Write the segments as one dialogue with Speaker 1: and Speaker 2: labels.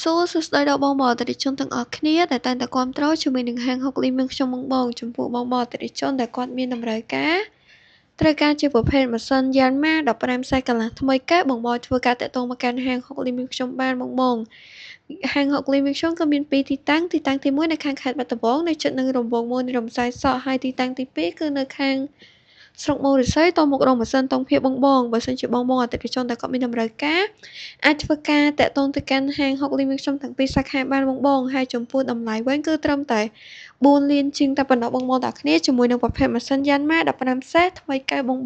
Speaker 1: សួរសួស្តីដល់បងប្អូនអតិថិជនទាំងអស់គ្នាដែលតែងតែគាំទ្រជាមួយនឹងហាងហុកលីមានខ្ញុំបងចំពោះបងប្អូនអតិថិជនដែលគាត់មានតម្រូវការត្រូវការជាប្រភេទម៉ាស៊ីនយ៉ានម៉ា15ខ្សែកន្លះថ្មីកែបងធ្វើការតាក់ទងមកកាន់ហាងហុកលីមានខ្ញុំបានបងហាងហុកលីមានខ្ញុំក៏មាន2ទីតាំងទី1នៅខាងខេត្តបាត់ដំបងនៅជិតនឹងរង្វង់1នៃរំសាយសក់ហើយទីតាំងទី2គឺនៅខាងស្រុកមូលរិស័យតមុខរោងម៉ាស៊ីនតុងភាពបងបើសិនជាបងអតិថិជនដែលគាត់មានតម្រូវការអាចធ្វើការតាក់ទងទៅកាន់ហាងហុកលីមានខ្ញុំទាំងពីរសាខាបានបងហើយចំពោះតម្លៃវិញគឺត្រឹមតែ4លានជាងតែប៉ុណ្ណោះបងទាំងគ្នាជាមួយនឹងប្រភេទម៉ាស៊ីនយ៉ានម៉ា15ខ្សែថ្មីកែបង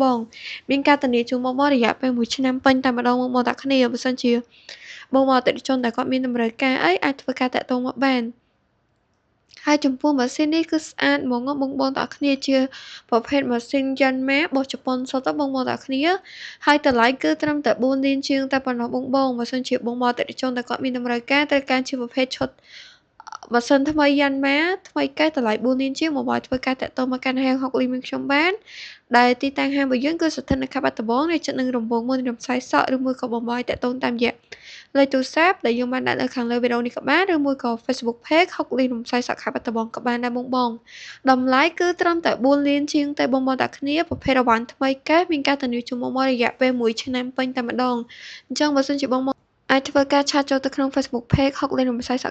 Speaker 1: មានការធានាជូនបងរយៈពេល1ឆ្នាំពេញតែម្ដងបងទាំងគ្នាបើសិនជាបងអតិថិជនដែលគាត់មានតម្រូវការអីអាចធ្វើការតាក់ទងមកបានហើយចំពោះម៉ាស៊ីននេះគឺស្អាតហ្មងបងទាំងគ្នាជាប្រភេទម៉ាស៊ីនយ៉ាន់ម៉ារបស់ជប៉ុនសុទ្ធបងទាំងគ្នាហើយតម្លៃគឺត្រឹមតែ4លានជាងតែប៉ុណ្ណោះបងបើសិនជាបងអតិថិជនដែលគាត់មានតម្រូវការត្រូវការជាប្រភេទឈុតម៉ាស៊ីនថ្មីយ៉ាន់ម៉ាថ្មីកែតម្លៃ4លានជាងមកធ្វើការតាក់ទងមកកាន់ហាងហុកលីមានខ្ញុំបានដែលទីតាំងហាងរបស់យើងគឺស្ថិតនៅខេត្តបាត់ដំបងនៅជិតនឹងរង្វង់1រំសាយសក់ឬមួយក៏បងតាក់ទងតាមរយៈលេខទូរស័ព្ទដែលយើងបានដាក់នៅខាងលើវីដេអូនេះក៏បានឬមួយក៏ Facebook Page ហុកលីរំសាយសក់ខេត្តបាត់ដំបងក៏បានដែរបងតម្លៃគឺត្រឹមតែ4លានជាងតែបងតាគ្នាប្រភេទរង្វាន់ថ្មីកែមានការធានាជូនបងរយៈពេល1ឆ្នាំពេញតែម្ដងអញ្ចឹងបើសិនជាបងអាចធ្វើការឆាតចូលទៅក្នុង Facebook Page ហុកលីរំសាយសក់